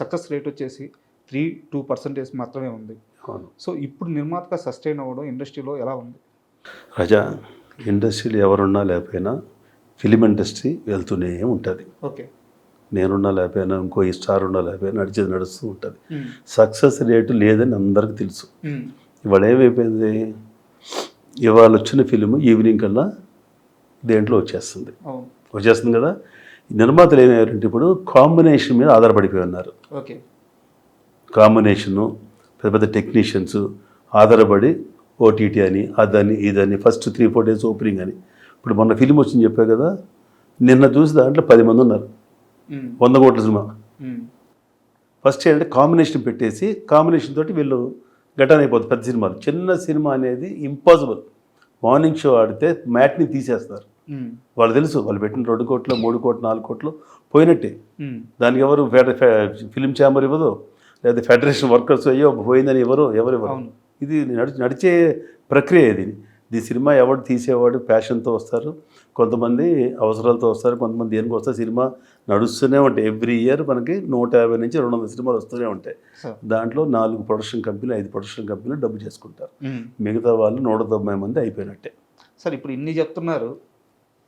సక్సెస్ రేట్ వచ్చేసి 3-2% మాత్రమే ఉంది. సో ఇప్పుడు నిర్మాతగా సస్టైన్ అవ్వడం ఇండస్ట్రీలో ఎలా ఉంది? రాజా, ఇండస్ట్రీలో ఎవరున్నా లేకపోయినా ఫిలిం ఇండస్ట్రీ వెళ్తూనే ఉంటుంది. ఓకే, నేనున్నా లేకపోయినా, ఇంకో ఈ స్టార్ ఉన్నా లేకపోయినా నడుస్తూ ఉంటుంది. సక్సెస్ రేటు లేదని అందరికీ తెలుసు. ఇవాళ ఏమైపోయింది, ఇవాళ వచ్చిన ఫిలిం ఈవినింగ్ కల్లా దేంట్లో వచ్చేస్తుంది కదా. నిర్మాతలు ఏమయ్యారంటే ఇప్పుడు కాంబినేషన్ మీద ఆధారపడిపోయి ఉన్నారు. ఓకే, కాంబినేషను, పెద్ద టెక్నీషియన్స్ ఆధారపడి ఓటీటీ అని, అదని, ఇదని, ఫస్ట్ 3-4 days ఓపెనింగ్ అని. ఇప్పుడు మొన్న ఫిలిం వచ్చింది చెప్పా కదా, నిన్న చూసి దాంట్లో 10 మంది ఉన్నారు. 100 కోట్ల సినిమా. ఫస్ట్ ఏంటంటే కాంబినేషన్ పెట్టేసి, కాంబినేషన్ తోటి వీళ్ళు ఘటన అయిపోతుంది. పెద్ద సినిమాలు, చిన్న సినిమా అనేది ఇంపాసిబుల్. మార్నింగ్ షో ఆడితే మ్యాట్ని తీసేస్తారు. వాళ్ళు తెలుసు, వాళ్ళు పెట్టిన 2 కోట్లు, 3 కోట్లు, 4 కోట్లు పోయినట్టే. దానికి ఎవరు ఫిలిం ఛాంబర్ ఇవ్వదు, లేదా ఫెడరేషన్ వర్కర్స్ అయ్యో పోయిందని ఎవరు. ఇది నడిచే ప్రక్రియ. ఇది సినిమా ఎవరు తీసేవాడు ప్యాషన్తో వస్తారు, కొంతమంది అవసరాలతో వస్తారు, కొంతమంది దేనికి వస్తారు. సినిమా నడుస్తూనే ఉంటాయి. ఎవ్రీ ఇయర్ మనకి 150 నుంచి 200 సినిమాలు వస్తూనే ఉంటాయి. దాంట్లో 4 ప్రొడక్షన్ కంపెనీలు, 5 ప్రొడక్షన్ కంపెనీలు డబ్బు చేసుకుంటారు. మిగతా వాళ్ళు 190 మంది అయిపోయినట్టే. సార్, ఇప్పుడు ఇన్ని చెప్తున్నారు,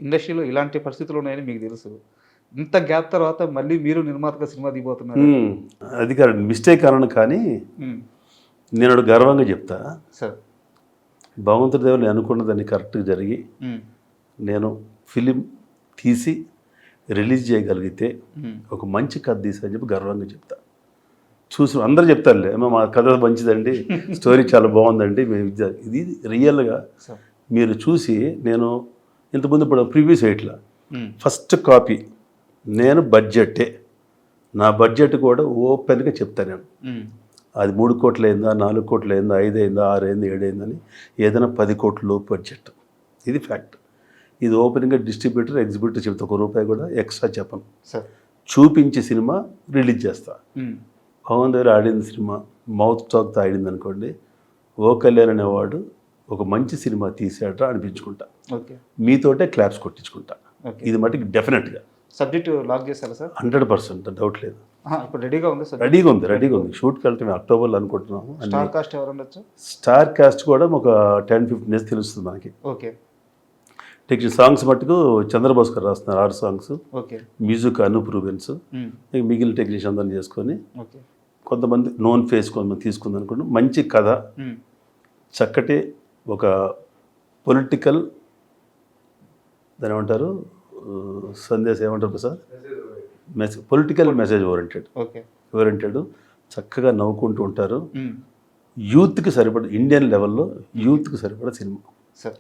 ఇండస్ట్రీలో ఇలాంటి పరిస్థితులు ఉన్నాయని మీకు తెలుసు. ఇంత గ్యాప్ తర్వాత మళ్ళీ మీరు నిర్మాతగా సినిమా దిగిపోతున్నారు. అది కాదు మిస్టేక్ అనను, కానీ నేను గర్వంగా చెప్తా సార్, భగవంతుడి దేవుడు అనుకున్నదాన్ని కరెక్ట్గా జరిగి నేను ఫిలిం తీసి రిలీజ్ చేయగలిగితే ఒక మంచి కథ తీసని చెప్పి గర్వంగా చెప్తా. చూసి అందరూ చెప్తారులే, మా కథ మంచిదండి, స్టోరీ చాలా బాగుందండి, ఇది రియల్గా మీరు చూసి. నేను ఇంతకుముందు ఇప్పుడు ప్రీవియస్ ఎయిట్లో ఫస్ట్ కాపీ నేను బడ్జెట్టే, నా బడ్జెట్ కూడా ఓపెన్గా చెప్తాను నేను. అది 3 కోట్లు అయిందా, 4 కోట్లు అయిందా, 5 అయిందా, 6 అయిందా, 7 అయిందని, ఏదైనా 10 కోట్ల లోపు బడ్జెట్. ఇది ఫ్యాక్ట్. ఇది ఓపెనింగ్గా డిస్ట్రిబ్యూటర్ ఎగ్జిబ్యూటర్ చెప్తే ₹1 కూడా ఎక్స్ట్రా చెప్పను. సార్ చూపించి సినిమా రిలీజ్ చేస్తా. పవన్ దగ్గర ఆడిన సినిమా మౌత్ టాక్తో ఆడింది అనుకోండి, ఓ కళ్యాణ్ అనేవాడు ఒక మంచి సినిమా తీసాడ్రా అనిపించుకుంటా, ఓకే మీతోటే క్లాప్స్ కొట్టించుకుంటా. ఓకే ఇది మటుకు డెఫినెట్గా సబ్జెక్ట్ లాక్ చేశారా సార్? 100% డౌట్ లేదు. ఇప్పుడు రెడీగా ఉంది సార్? రెడీగా ఉంది. షూట్కి వెళ్తే అక్టోబర్లో అనుకుంటున్నాము. స్టార్ కాస్ట్ ఎవరు ఉండొచ్చు? స్టార్ కాస్ట్ కూడా ఒక 10-15 డేస్ తెలుస్తుంది మనకి. ఓకే టెక్నిక్ సాంగ్స్ మటుకు చంద్రబోస్ గారు రాస్తున్నారు 6 songs, okay music Anup Rubens, మిగిలిన టెక్నీషియన్ అందరిని చేసుకొని ఓకే కొంతమంది నోన్ ఫేస్ కొంతమంది తీసుకుంది అనుకోండి. మంచి కథ, చక్కటి ఒక పొలిటికల్ దాని ఏమంటారు సందేశం ఏమంటారు సార్, పొలిటికల్ మెసేజ్ ఓరియంటెడ్ చక్కగా నవ్వుకుంటూ ఉంటారు. యూత్కి సరిపడ ఇండియన్ లెవెల్లో యూత్కి సరిపడ cinema. Sir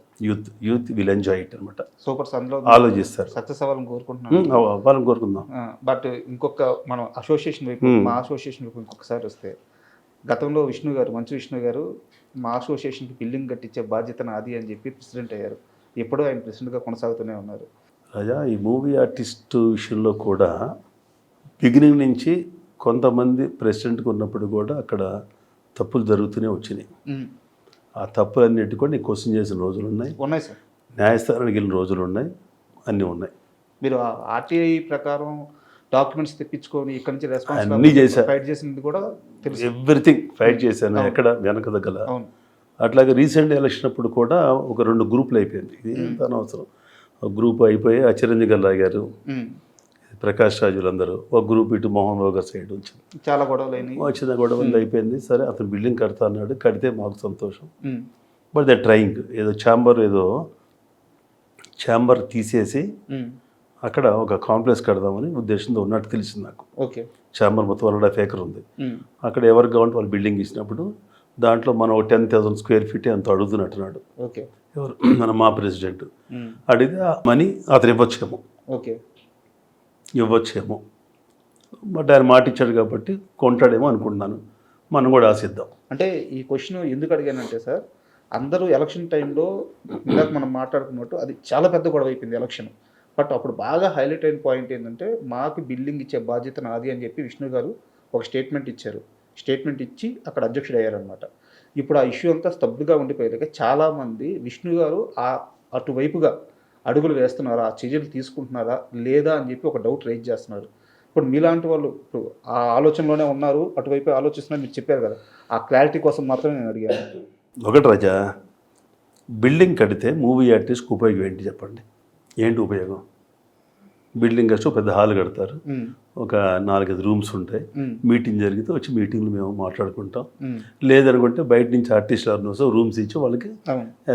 youth will enjoy it అనమాట. సూపర్ అందులో ఆలోచిస్తారు. సక్సెస్ అవ్వాలని కోరుకుంటున్నాను. వాళ్ళని కోరుకుందాం. బట్ ఇంకొక మనం అసోసియేషన్ వైపు, మా అసోసియేషన్ వైపు ఇంకొకసారి వస్తే, గతంలో మంచు విష్ణు గారు మా అసోసియేషన్కి బిల్డింగ్ కట్టించే బాధ్యత నాది అని చెప్పి ప్రెసిడెంట్ అయ్యారు. ఎప్పుడూ ఆయన ప్రెసిడెంట్గా కొనసాగుతూనే ఉన్నారు. రాజా, ఈ మూవీ ఆర్టిస్ట్ విషయంలో కూడా బిగినింగ్ నుంచి కొంతమంది ప్రెసిడెంట్గా ఉన్నప్పుడు కూడా అక్కడ తప్పులు జరుగుతూనే వచ్చినాయి. ఆ తప్పులన్నిటి కూడా నేను క్వశ్చన్ చేసిన రోజులు ఉన్నాయి సార్. న్యాయస్థానానికి వెళ్ళిన రోజులు ఉన్నాయి, అన్నీ ఉన్నాయి. మీరు ఆర్టీఐ ప్రకారం డాక్యుమెంట్స్ తెప్పించుకొని ఇక్కడ నుంచి రెస్పాన్స్ అన్నీ చేశాను, ఫైట్ చేసింది కూడా తెలుసు. ఎవ్రీథింగ్ ఫైట్ చేశాను, ఎక్కడ వెనక దగ్గర. అట్లాగే రీసెంట్ ఎలక్షన్ అప్పుడు కూడా ఒక 2 గ్రూపులు అయిపోయింది. ఇది ఎంత అనవసరం. ఒక గ్రూప్ అయిపోయి ఆ చిరంజీవి గారు లాగారు, ప్రకాష్ రాజులందరూ. ఒక గ్రూప్ ఇటు మోహన్ బాబు గారి సైడ్ వచ్చింది. చాలా గొడవలు వచ్చిన గొడవలు అయిపోయింది. సరే అతను బిల్డింగ్ కడతా అన్నాడు, కడితే మాకు సంతోషం. బట్ దే ట్రయింగ్ ఏదో ఛాంబర్ తీసేసి అక్కడ ఒక కాంప్లెక్స్ కడదామని ఉద్దేశంతో ఉన్నట్టు తెలిసింది నాకు. ఓకే ఛాంబర్ మొత్తం 1.5 acre ఉంది. అక్కడ ఎవరికి కావాలంటే వాళ్ళు బిల్డింగ్ ఇచ్చినప్పుడు దాంట్లో మనం 10,000 square feet అంత అడుగుతున్నట్టున్నాడు. ఓకే ఎవరు మా ప్రెసిడెంట్ అడిగితే ఆ మనీ అతను ఇవ్వచ్చేమో. బట్ ఆయన మాట ఇచ్చాడు కాబట్టి కొంటాడేమో అనుకుంటున్నాను. మనం కూడా ఆశిద్దాం. అంటే ఈ క్వశ్చన్ ఎందుకు అడిగానంటే సార్, అందరూ ఎలక్షన్ టైంలో ఇందాక మనం మాట్లాడుకున్నట్టు అది చాలా పెద్ద గొడవ అయిపోయింది ఎలక్షన్. బట్ అప్పుడు బాగా హైలైట్ అయిన పాయింట్ ఏంటంటే, మాకు బిల్డింగ్ ఇచ్చే బాధ్యత నాది అని చెప్పి విష్ణు గారు ఒక స్టేట్మెంట్ ఇచ్చారు. స్టేట్మెంట్ ఇచ్చి అక్కడ అధ్యక్షుడు అయ్యారనమాట. ఇప్పుడు ఆ ఇష్యూ అంతా స్తబ్దుగా ఉండిపోయాక చాలామంది విష్ణు గారు అటువైపుగా అడుగులు వేస్తున్నారా, ఆ చర్యలు తీసుకుంటున్నారా లేదా అని చెప్పి ఒక డౌట్ రైజ్ చేస్తున్నారు. ఇప్పుడు మీలాంటి వాళ్ళు ఇప్పుడు ఆ ఆలోచనలోనే ఉన్నారు, అటువైపు ఆలోచిస్తున్నారు, మీరు చెప్పారు కదా, ఆ క్లారిటీ కోసం మాత్రం నేను అడిగాను. ఒకటి రాజా, బిల్డింగ్ కడితే మూవీ ఆర్టిస్ట్కి ఉపయోగం ఏంటి చెప్పండి? ఏంటి ఉపయోగం? బిల్డింగ్ కట్టి పెద్ద హాల్ కడతారు, ఒక 4-5 రూమ్స్ ఉంటాయి, మీటింగ్ జరిగితే వచ్చి మీటింగ్లు మేము మాట్లాడుకుంటాం. లేదనుకుంటే బయట నుంచి ఆర్టిస్టులు ఎవరినో రూమ్స్ ఇచ్చి వాళ్ళకి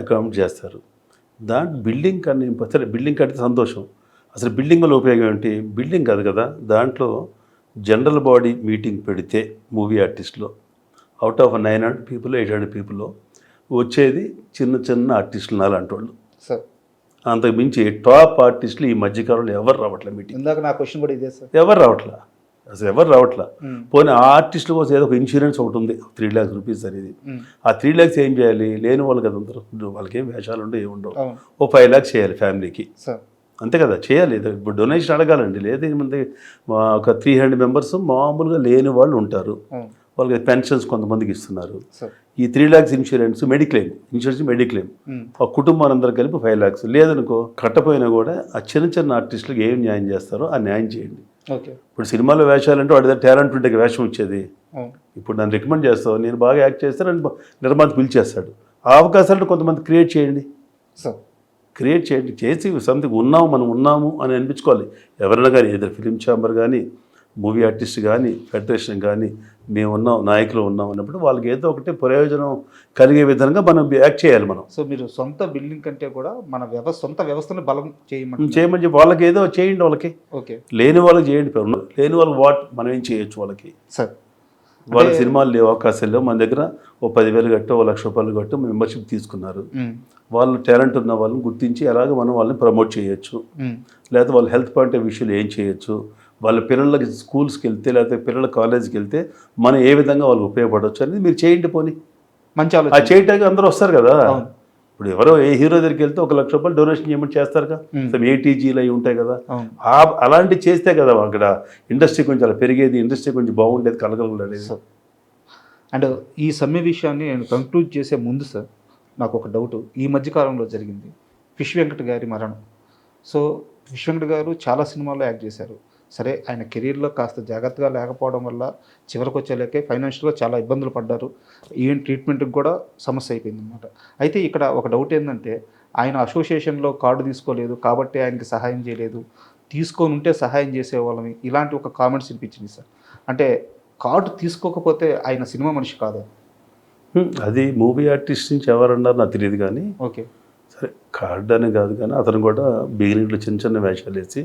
అకామిడేట్ చేస్తారు. బిల్డింగ్ కన్నా సరే, బిల్డింగ్ కడితే సంతోషం. అసలు బిల్డింగ్ వల్ల ఉపయోగం ఏంటి? బిల్డింగ్ కాదు కదా, దాంట్లో జనరల్ బాడీ మీటింగ్ పెడితే movie ఆర్టిస్టులో out of 900 people 800 people వచ్చేది చిన్న ఆర్టిస్టులు అలాంటి వాళ్ళు. అంతకు మించి టాప్ ఆర్టిస్టులు ఈ మధ్యకాలంలో ఎవరు రావట్లే మీటింగ్. ఇందాక నా క్వశ్చన్ కూడా ఇదే సార్, ఎవరు రావట్లా. పోనీ ఆ ఆర్టిస్టుల కోసం ఏదో ఒక ఇన్సూరెన్స్ ఒకటి ఉంది, 3 lakhs rupees అనేది. ఆ 3 lakhs ఏం చేయాలి? లేని వాళ్ళు కదా అందరూ, వాళ్ళకి ఏం వేషాలు ఉండవు, ఏముండవు. ఓ 5 lakhs చేయాలి ఫ్యామిలీకి, అంతే కదా చేయాలి. ఇప్పుడు డొనేషన్ అడగాలండి. లేదా మంది ఒక 300 members మామూలుగా లేని వాళ్ళు ఉంటారు, వాళ్ళకి పెన్షన్స్ కొంతమందికి ఇస్తున్నారు. ఈ 3 lakhs ఇన్సూరెన్స్ మెడిక్లెయిమ్ ఆ కుటుంబాలందరూ కలిపి 5 lakhs. లేదనుకో కట్టపోయినా కూడా ఆ చిన్న ఆర్టిస్టులకు ఏం న్యాయం చేస్తారో ఆ న్యాయం చేయండి. ఇప్పుడు సినిమాలో వేషాలంటే వాడి దగ్గర టాలెంట్ ఉంటే వేషం వచ్చేది. ఇప్పుడు నన్ను రికమెండ్ చేస్తావు, నేను బాగా యాక్ట్ చేస్తే నన్ను నిర్మాత పిలిచేస్తాడు. ఆ అవకాశాలను కొంతమంది క్రియేట్ చేయండి, చేసి సంథింగ్ మనం ఉన్నాము అని అనిపించుకోవాలి. ఎవరైనా కానీ, ఏదో ఫిలిం ఛాంబర్ కానీ, మూవీ ఆర్టిస్ట్ కానీ, ఫెడరేషన్ కానీ, మేము ఉన్నాం, నాయకులు ఉన్నాం అన్నప్పుడు వాళ్ళకి ఏదో ఒకటి ప్రయోజనం కలిగే విధంగా మనం యాక్ట్ చేయాలి. మనం మీరు సొంత బిల్డింగ్ కంటే కూడా మన సొంత వ్యవస్థను బలం చేయమని చెప్పి వాళ్ళకి ఏదో చేయండి. వాళ్ళకి లేని వాళ్ళకి చేయండి, లేని వాళ్ళకి మనం ఏం చేయొచ్చు వాళ్ళకి. వాళ్ళ సినిమాలు లేవు, అవకాశాలు లేవు. మన దగ్గర ఓ 10,000 కట్టో, ఓ ₹1,00,000 కట్టో మెంబర్షిప్ తీసుకున్నారు. వాళ్ళు టాలెంట్ ఉన్న వాళ్ళని గుర్తించి అలాగే మనం వాళ్ళని ప్రమోట్ చేయొచ్చు. లేకపోతే వాళ్ళ హెల్త్ పాయింట్ ఆఫ్ విషయంలో ఏం చేయొచ్చు, వాళ్ళ పిల్లలకి స్కూల్స్కి వెళ్తే లేకపోతే పిల్లల కాలేజీకి వెళ్తే మనం ఏ విధంగా వాళ్ళకి ఉపయోగపడవచ్చు అనేది మీరు చేయండి. పోనీ మంచి చేయటానికి అందరూ వస్తారు కదా. ఇప్పుడు ఎవరో ఏ హీరో దగ్గరికి వెళ్తే ₹1,00,000 డొనేషన్ చేయమని చేస్తారుగా. ఏటీజీలు అవి ఉంటాయి కదా, అవును. అలాంటివి చేస్తే కదా అక్కడ ఇండస్ట్రీ కొంచెం అలా పెరిగేది, ఇండస్ట్రీ కొంచెం బాగుండేది, కలగలలేదు. అండ్ ఈ సమ్మె విషయాన్ని నేను కంక్లూడ్ చేసే ముందు సార్ నాకు ఒక డౌట్ ఈ మధ్యకాలంలో జరిగింది ఫిష్ వెంకట్ గారి మరణం. సో ఫిష్ వెంకట్ గారు చాలా సినిమాల్లో యాక్ట్ చేశారు. సరే ఆయన కెరీర్లో కాస్త జాగ్రత్తగా లేకపోవడం వల్ల చివరికి వచ్చేలేకే ఫైనాన్షియల్గా చాలా ఇబ్బందులు పడ్డారు. ఈవెన్ ట్రీట్మెంట్కి కూడా సమస్య అయిపోయింది అనమాట. అయితే ఇక్కడ ఒక డౌట్ ఏంటంటే ఆయన అసోసియేషన్లో కార్డు తీసుకోలేదు కాబట్టి ఆయనకి సహాయం చేయలేదు, తీసుకొని ఉంటే సహాయం చేసేవాళ్ళని ఇలాంటి ఒక కామెంట్స్ వినిపించింది సార్. అంటే కార్డు తీసుకోకపోతే ఆయన సినిమా మనిషి కాదా? అది మూవీ ఆర్టిస్ట్ నుంచి ఎవరన్నారు నాకు తెలియదు కానీ, ఓకే సరే కార్డ్ అని కాదు కానీ అతను కూడా బిగినింగ్లో చిన్న చిన్న వేషాలు వేసి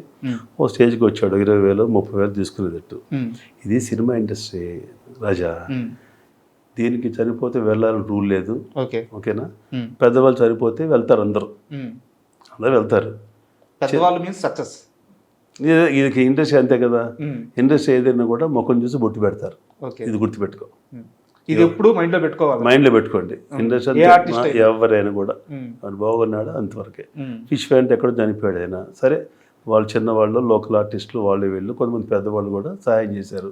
ఓ స్టేజ్కి వచ్చాడు, 20,000 30,000 తీసుకునేటట్టు. ఇది సినిమా ఇండస్ట్రీ రాజా, దీనికి చనిపోతే వెళ్ళాలని రూల్ లేదు. ఓకేనా, పెద్దవాళ్ళు చనిపోతే వెళ్తారు, అందరూ వెళ్తారు. పెద్దవాళ్ళు మీన్స్ సక్సెస్. ఇది ఇండస్ట్రీ అంతే కదా, ఇండస్ట్రీ ఏదైనా కూడా ముఖం చూసి బొట్టు పెడతారు. ఇది గుర్తుపెట్టుకో, ఇది ఎప్పుడు మైండ్లో పెట్టుకోవాలి, మైండ్లో పెట్టుకోండి. ఇండస్ట్రీ ఎవరైనా కూడా వాళ్ళు బాగున్నాడు అంతవరకే. ఫిష్ ఫ్యాంట్ ఎక్కడో చనిపోయాడు అయినా సరే, వాళ్ళు చిన్నవాళ్ళు లోకల్ ఆర్టిస్టులు వాళ్ళు వీళ్ళు కొంతమంది పెద్దవాళ్ళు కూడా సహాయం చేశారు.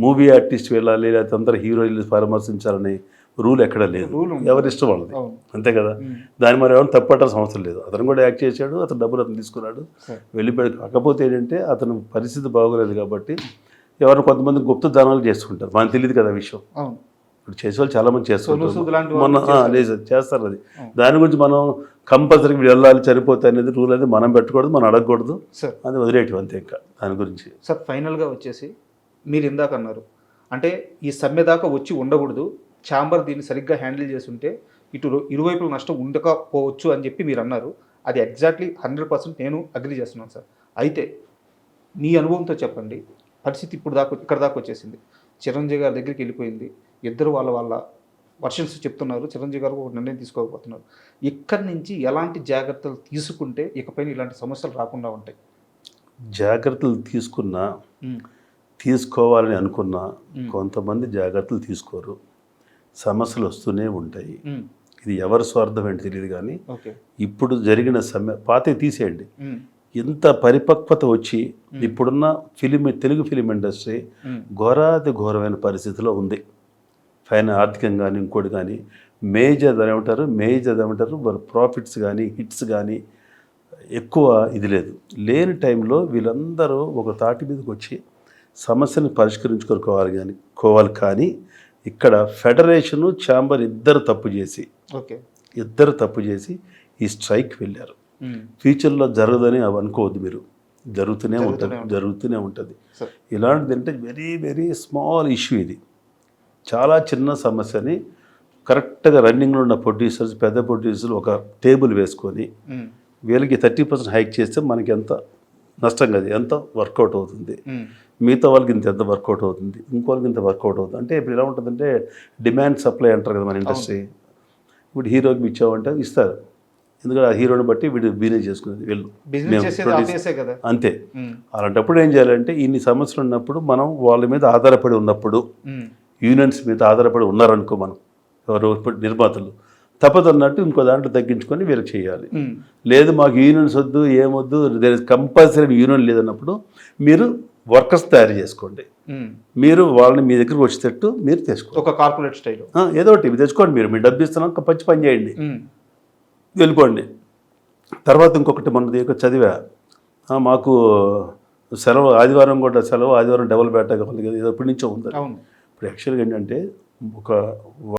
మూవీ ఆర్టిస్ట్ వెళ్ళాలి లేకపోతే అందరు హీరోయిన్లు పరామర్శించాలని రూల్ ఎక్కడ లేదు, ఎవరిష్టం వాళ్ళది, అంతే కదా. దాని మరి ఎవరు తప్పట్టాల్సిన అవసరం లేదు. అతను కూడా యాక్ట్ చేశాడు, అతను డబ్బులు అతను తీసుకున్నాడు, వెళ్ళిపోయాడు. కాకపోతే ఏంటంటే అతను పరిస్థితి బాగోలేదు కాబట్టి ఎవరు కొంతమంది గుప్త దానాలు చేసుకుంటారు, మనకు తెలియదు కదా విషయం. ఇప్పుడు చేసేవాళ్ళు చాలా మంది చేస్తుంటారు, మొన్న లేదు చేస్తారు. అది దాని గురించి మనం కంపల్సరీ వెళ్ళాలి చనిపోతే అనేది రూల్ అనేది మనం పెట్టకూడదు, మనం అడగకూడదు, అది వదిలేయటం అంతే. ఇంకా దాని గురించి సార్ ఫైనల్గా వచ్చేసి మీరు ఇందాక అన్నారు అంటే ఈ సమ్మె దాకా వచ్చి ఉండకూడదు, ఛాంబర్ దీన్ని సరిగ్గా హ్యాండిల్ చేస్తుంటే ఇటు ఇరువైపుల నష్టం ఉండకపోవచ్చు అని చెప్పి మీరు అన్నారు. అది ఎగ్జాక్ట్లీ 100% నేను అగ్రీ చేస్తున్నాను సార్. అయితే మీ అనుభవంతో చెప్పండి, పరిస్థితి ఇప్పుడు దాకా ఇక్కడ దాకా వచ్చేసింది, చిరంజీవి గారి దగ్గరికి వెళ్ళిపోయింది, ఇద్దరు వాళ్ళ వర్షన్స్ చెప్తున్నారు, చిరంజీవి గారు ఒక నిర్ణయం తీసుకోకపోతున్నారు. ఇక్కడి నుంచి ఎలాంటి జాగ్రత్తలు తీసుకుంటే ఇకపైన ఇలాంటి సమస్యలు రాకుండా ఉంటాయి? జాగ్రత్తలు తీసుకోవాలని అనుకున్నా కొంతమంది జాగ్రత్తలు తీసుకోరు, సమస్యలు వస్తూనే ఉంటాయి. ఇది ఎవరి స్వార్థం ఏంటి తెలియదు కానీ ఇప్పుడు జరిగిన సమ్మె పాతే తీసేయండి. ఇంత పరిపక్వత వచ్చి ఇప్పుడున్న తెలుగు ఫిలిం ఇండస్ట్రీ ఘోరాతి ఘోరమైన పరిస్థితిలో ఉంది. ఆర్థికంగా కానీ ఇంకోటి కానీ మేజర్ ఏమంటారు ప్రాఫిట్స్ కానీ హిట్స్ కానీ ఎక్కువ ఇది లేని టైంలో వీళ్ళందరూ ఒక తాటి మీదకి వచ్చి సమస్యను పరిష్కరించుకోవాలి. కానీ ఇక్కడ ఫెడరేషను ఛాంబర్ ఇద్దరు తప్పు చేసి ఈ స్ట్రైక్ వెళ్ళారు. ఫ్యూచర్లో జరగదని అవి అనుకోవద్దు మీరు, జరుగుతూనే ఉంటుంది. ఇలాంటిది అంటే వెరీ వెరీ స్మాల్ ఇష్యూ, ఇది చాలా చిన్న సమస్యని కరెక్ట్గా రన్నింగ్లో ఉన్న ప్రొడ్యూసర్స్, పెద్ద ప్రొడ్యూసర్లు ఒక టేబుల్ వేసుకొని వీళ్ళకి 30% హైక్ చేస్తే మనకి ఎంత నష్టం కదా, ఎంత వర్కౌట్ అవుతుంది, మిగతా వాళ్ళకి ఎంత వర్కౌట్ అవుతుంది, ఇంకోళ్ళకి ఇంత వర్కౌట్ అవుతుంది. అంటే ఇప్పుడు ఎలా ఉంటుందంటే డిమాండ్ సప్లై అంటారు కదా మన ఇండస్ట్రీ. ఇప్పుడు హీరోకి ఇచ్చామంటే ఇస్తారు, ఎందుకంటే ఆ హీరోని బట్టి వీడు బిజినెస్ చేసుకునేది వీళ్ళు అంతే. అలాంటప్పుడు ఏం చేయాలంటే ఇన్ని సమస్యలు ఉన్నప్పుడు మనం వాళ్ళ మీద ఆధారపడి ఉన్నప్పుడు, యూనియన్స్ మీద ఆధారపడి ఉన్నారనుకో మనం ఎవరు నిర్మాతలు, తప్పదన్నట్టు ఇంకో దాంట్లో తగ్గించుకొని వీళ్ళకి చేయాలి. లేదు మాకు యూనియన్స్ వద్దు ఏమొద్దు, కంపల్సరీ యూనియన్ లేదన్నప్పుడు మీరు వర్కర్స్ తయారు చేసుకోండి, మీరు వాళ్ళని మీ దగ్గరకు వచ్చేటట్టు మీరు తెచ్చుకోండి, ఒక కార్పొరేట్ స్టైల్ ఏదో ఒకటి తెచ్చుకోండి. మీ డబ్బు ఇస్తున్నాం పని చేయండి, వెళ్ళిపోండి. తర్వాత ఇంకొకటి మొన్నది చదివా, మాకు సెలవు ఆదివారం కూడా సెలవు, ఆదివారం డబుల్ బేటా కావాలి కదా, ఇది ఎప్పటి నుంచో ఉంది. ఇప్పుడు యాక్చువల్గా ఏంటంటే ఒక